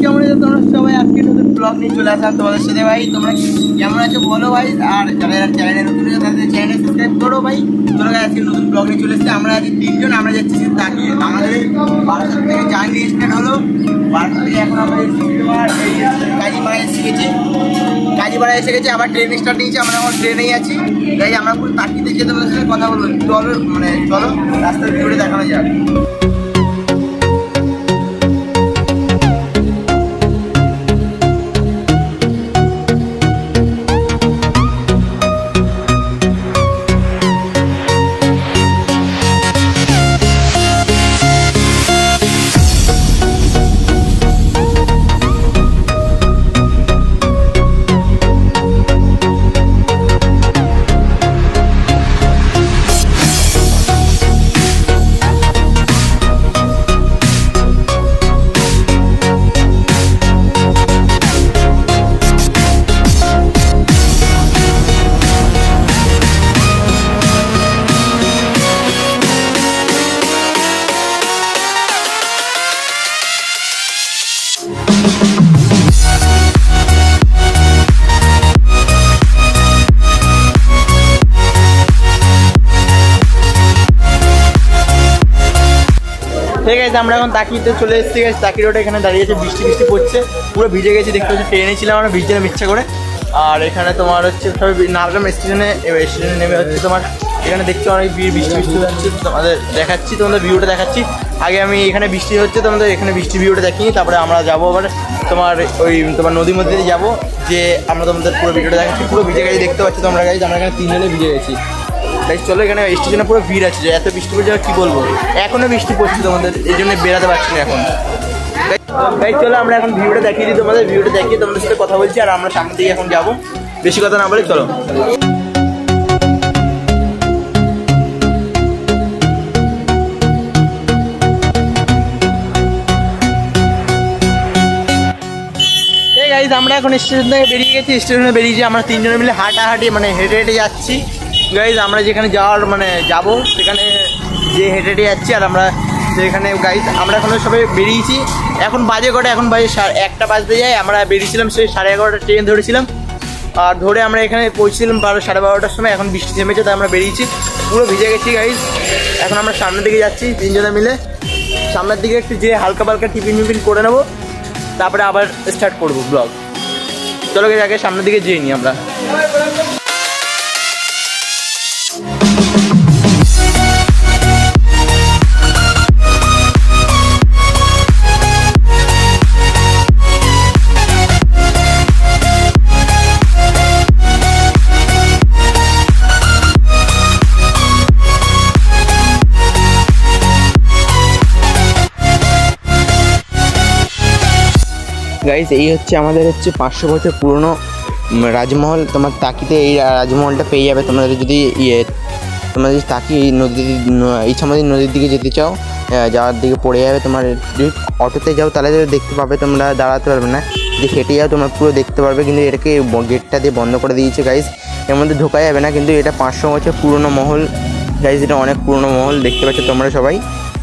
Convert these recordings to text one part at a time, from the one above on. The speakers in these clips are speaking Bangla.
কেমন আছো তোমরা সবাই? আজকে নতুন ব্লগ নিয়ে চলে আসলাম তোমাদের সাথে। ভাই তোমরা কেমন আছো বলো ভাই, আর যারা চ্যানেলে নতুন আছে তাদের চ্যানেল সাবস্ক্রাইব করো ভাই। চলো ভাই, আজকে নতুন ব্লগ নিয়ে চলে এসেছি। আমরা আজ তিনজন, আমরা যাচ্ছি তাকিয়ে। আমাদের বারাসাত থেকে জার্নি স্টার্ট হলো। বারাসাত থেকে এখন আমরা কাজীপাড়া এসে গেছি। কাজীপাড়া এসে গেছি, আবার ট্রেন স্টার্ট নিয়েছি। আমরা এখন ট্রেনেই আছি। তাই আমরা পুরো তাকিয়ে যেতে তোমাদের সাথে কথা বলবো। চলো চলো রাস্তার ভিউটা দেখানো যাক। ঠিক আছে, আমরা এখন তাকিতে চলে এসেছি। তাকি রোড এখানে দাঁড়িয়েছে, বৃষ্টি পড়ছে, পুরো ভিজে গেছি। দেখতে পাচ্ছি ট্রেনে ছিলাম আমরা, ভিজছিলাম ইচ্ছা করে। আর এখানে তোমার হচ্ছে সবাই নারগাম স্টেশনে নেমে হচ্ছে তোমার এখানে দেখছি অনেক বৃষ্টি হচ্ছে। তোমাদের দেখাচ্ছি, তোমাদের ভিউটা দেখাচ্ছি। আগে আমি এখানে বৃষ্টি হচ্ছে, তোমাদের এখানে বৃষ্টি ভিউটা দেখিনি। তারপরে আমরা যাবো আবার তোমার ওই তোমার নদীর মধ্যে দিয়ে যাবো, যে আমরা তোমাদের পুরো ভিডিওটা দেখাচ্ছি। পুরো ভিজে গেছি দেখতে পাচ্ছি তোমরা গাইজ। আমরা এখানে তিনজনে ভিজে গেছি। তাই চলো, এখানে স্টেশনে পুরো ভিড় আছে, যে এত বৃষ্টি পড়ছে কী বলবো। এখনও বৃষ্টি পড়ছে তোমাদের, এই জন্য বেরাতে পারছি না এখন। তাই চলো আমরা এখন ভিউটা দেখিয়ে দিই তোমাদের। ভিউটা দেখিয়ে তোমাদের সাথে কথা বলছি। আর আমরা সামনে দিকে এখন যাবো, বেশি কথা না বলে চলো। গাইজ আমরা এখন স্টেশন থেকে বেরিয়ে গেছি। স্টেশনে বেরিয়েছি আমরা তিনজনে মিলে হাঁটাহাঁটি মানে হেঁটে হেঁটে যাচ্ছি গাইজ। আমরা যেখানে যাওয়ার মানে যাবো সেখানে যে হেঁটে হেঁটে যাচ্ছি। আর আমরা যেখানে গাইজ আমরা এখন সবাই বেরিয়েছি। এখন বাজে কটা, এখন বাজে 1টা বাজতে যায়। আমরা বেরিয়েছিলাম সেই 11:30 ট্রেন ধরেছিলাম। আর ধরে আমরা এখানে পৌঁছেছিলাম 12-12:30টার সময়। এখন বৃষ্টি থেমেছে, তাই আমরা বেরিয়েছি। পুরো ভিজে গেছি গাইজ। এখন আমরা সামনের দিকে যাচ্ছি তিনজনে মিলে। সামনের দিকে একটু যে হালকা পালকা টিফিন করে নেবো, তারপরে আবার স্টার্ট করবো ব্লগ। চলো আগে সামনের দিকে যেয়ে নিই আমরা। গাইস এই হচ্ছে আমাদের হচ্ছে 500 বছর পুরনো রাজমহল। তোমার তাকিতে এই রাজমহলটা পেয়ে যাবে তোমাদের যদি তোমরা যদি তাকি ইছামতি নদীর দিকে যেতে চাও, যাওয়ার দিকে পড়ে যাবে। তোমার যদি অটোতে যাও তাহলে দেখতে পাবে, তোমরা দাঁড়াতে পারবে না। যদি হেঁটে যাও তোমরা পুরো দেখতে পারবে। কিন্তু এটাকে গেটটা দিয়ে বন্ধ করে দিয়েছে গাইস, এর মধ্যে ঢোকা যাবে না। কিন্তু এটা 500 বছর পুরনো মহল গাইস, এটা অনেক পুরনো মহল। দেখতে পাচ্ছ তোমরা সবাই।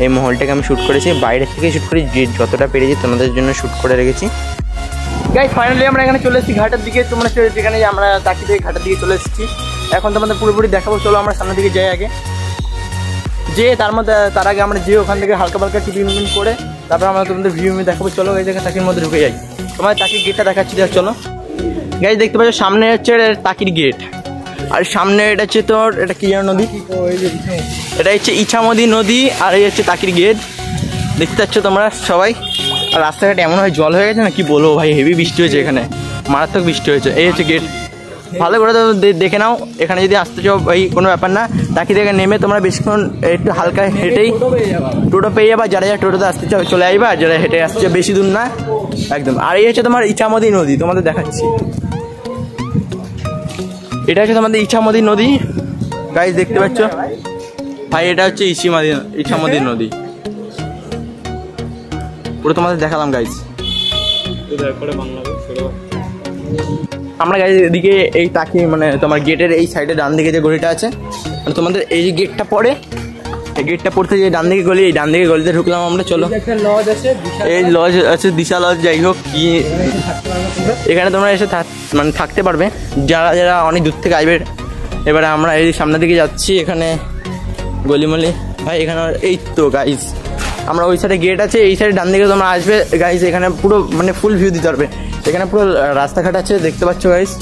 এই মহলটাকে আমি শ্যুট করেছি, বাইরের থেকে শ্যুট করি, যতটা পেরেছি তোমাদের জন্য শ্যুট করে রেখেছি গাইস। ফাইনালি আমরা এখানে চলে এসেছি ঘাটের দিকে। তোমরা যেখানে আমরা তাকি থেকে ঘাটের দিকে চলে এসেছি। এখন তোমাদের পুরোপুরি দেখাবো। চলো আমরা সামনের দিকে যাই আগে, যে তার আগে আমরা যে ওখান থেকে হালকা পালকা টিফিন করে তারপর আমরা তোমাদের ভিউ দেখাবো। চলো এই জায়গায় তাকির মধ্যে ঢুকে যাই। তোমাদের তাকির গেটটা দেখাচ্ছি, চলো গাইস। দেখতে পাচ্ছ সামনে হচ্ছে তাকির গেট, আর সামনে এটা হচ্ছে তোর এটা কি যেন নদী, এটা হচ্ছে ইছামতি নদী। আর এই হচ্ছে তাকির গেট, দেখতে পাচ্ছ তোমরা সবাই। আর রাস্তাঘাটে এমন হয় জল হয়ে গেছে না, কি বলবো ভাই, হেভি বৃষ্টি হয়েছে এখানে, মারাত্মক বৃষ্টি হয়েছে। এই হচ্ছে গেট, ভালো করে তো দেখে নাও। এখানে যদি আসতে চাও ভাই কোনো ব্যাপার না, তাকি থেকে নেমে তোমরা বেশিক্ষণ একটু হালকা হেঁটেই টোটো পেয়ে যাবা। যারা টোটোতে আসতে চাও চলে আসবা, আর যারা হেঁটে আসতে চাও বেশি দূর না একদম। আর এই হচ্ছে তোমার ইছামতি নদী, তোমাদের দেখাচ্ছি। এটা হচ্ছে তোমাদের ইছামতি নদী গাইস, দেখতে পাচ্ছ ভাই। এটা হচ্ছে ইছামতি নদী, পুরো তোমাদের দেখালাম গাইস। আমরা গাইস এদিকে এই তাকি মানে তোমার গেটের এই সাইডে ডান দিকে যে গলিটা আছে, মানে তোমাদের এই যে গেটটা পড়ে, এই গেটটা পড়তে যে ডান দিকে গলি, এই ডান দিকে গলিতে ঢুকলাম আমরা। চলো একটা লজ আছে, এই লজ আছে দিশা লজ, যাই হোক কি এখানে তোমরা এসে মানে থাকতে পারবে যারা যারা অনেক দূর থেকে আসবে। এবারে আমরা এই সামনের দিকে যাচ্ছি, এখানে গলিমলি ভাই এখানে এই তো গাইজ আমরা ওই সাইডে গেট আছে, এই সাইডে ডান দিকে তোমরা আসবে গাইজ। এখানে পুরো মানে ফুল ভিউ দিতে পারবে, এখানে পুরো রাস্তাঘাট আছে দেখতে পাচ্ছ গাইজ।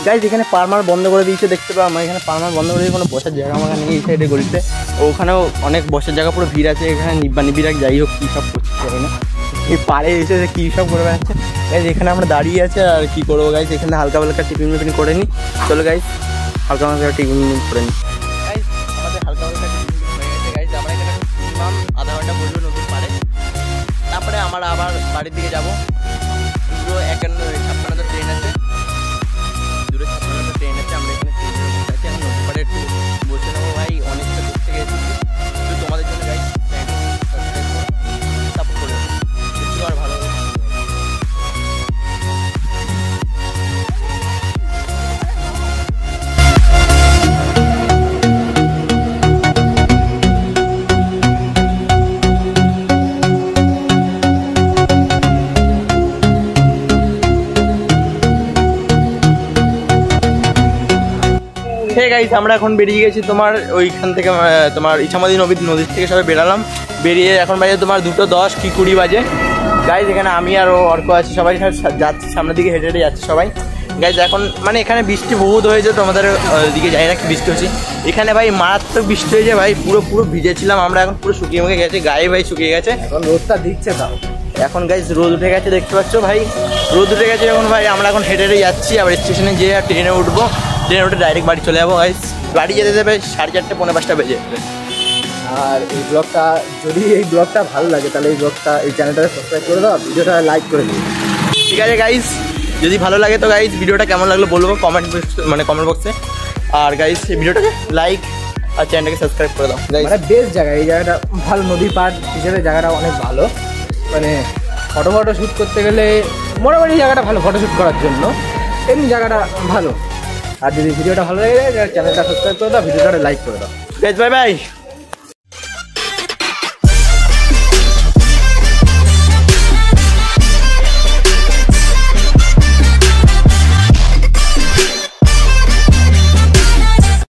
গাইজ এখানে পার্মার বন্ধ করে দিয়েছে দেখতে পাবো আমরা, এখানে পার্মার বন্ধ করে দিয়ে কোনো বসার জায়গা আমার নেই এই সাইডে গলিতে। ওখানেও অনেক বসার জায়গা পুরো ভিড় আছে, এখানে নিব্বা নিবিড়াক যাই হোক কী সব করছে জানি না, এই পাড়ে এসে কী সব করে বেড়াচ্ছে গাইজ। এখানে আমরা দাঁড়িয়ে আছে আর কী করবো গাইজ, এখানে হালকা হালকা টিফিন মিফিন করে নিই। চলো গাইজ হালকা হালকা টিফিন করে নিই গাইজ। আমাদের হালকা হালকা টিফিন হয়ে গেছে গাইজ, আমরা এখানে মিনিমাম আধা ঘন্টা বলবো নদীর পাড়ে, তারপরে আমরা আবার বাড়ির দিকে যাবো। পুরো 51-56 ট্রেন আছে, দূরে 56 ট্রেন আছে, আমরা এখানে বসে আছি। এখন নদীর পাড়ে একটু বসে নেবো ভাই, অনেকটা দূর থেকে এসেছি শুধু তোমাদের জন্য গাইজ। সাপোর্ট করে একটু আর ভালো গাইজ। আমরা এখন বেরিয়ে গেছি তোমার ওইখান থেকে, তোমার ইছামতি নদীর থেকে সবাই বেরালাম। বেরিয়ে এখন বাজে তোমার 2:10 কি 20 বাজে গাইজ। এখানে আমি আর অর্ক আছি, সবাই যাচ্ছি সামনের দিকে, হেঁটে হেঁটে যাচ্ছি সবাই গাইজ। এখন মানে এখানে বৃষ্টি বহুত হয়েছে, তোমাদের দিকে যাই না কি বৃষ্টি হচ্ছে এখানে ভাই, মারাত্মক বৃষ্টি হয়েছে ভাই, পুরো ভিজেছিলাম আমরা, এখন পুরো শুকিয়ে মুখে গেছে গায়ে ভাই, শুকিয়ে গেছে। এখন রোদটা দিচ্ছে তাও, এখন গাইজ রোদ উঠে গেছে দেখতে পাচ্ছ ভাই, রোদ উঠে গেছে এখন ভাই। আমরা এখন হেঁটে হেঁটে যাচ্ছি, আবার স্টেশনে যেয়ে ট্রেনে উঠবো, ট্রেনে উঠে ডাইরেক্ট বাড়ি চলে যাবো গাইজ। বাড়ি যেতে যাবে 4:30 পৌনে 5টা বেজে যাবে। আর এই ব্লগটা যদি ভালো লাগে তাহলে এই চ্যানেলটাকে সাবস্ক্রাইব করে দাও, ভিডিওটা লাইক করে দিও, ঠিক আছে গাইজ। যদি ভালো লাগে তো গাইজ ভিডিওটা কেমন লাগলো বলবো কমেন্ট বক্সে। আর গাইজ এই ভিডিওটাকে লাইক আর চ্যানেলটাকে সাবস্ক্রাইব করে দাও। মানে বেস্ট জায়গা, এই জায়গাটা ভালো, নদীর পাড় হিসেবে জায়গাটা অনেক ভালো। মানে ফটো শ্যুট করতে গেলে মোটামুটি জায়গাটা ভালো, ফটোশ্যুট করার জন্য এমনি জায়গাটা ভালো। আর যদি ভিডিওটা ভালো লাগে চ্যানেলটা সাবস্ক্রাইব করে দাও, ভিডিওটা লাইক করে দাও। Bye bye.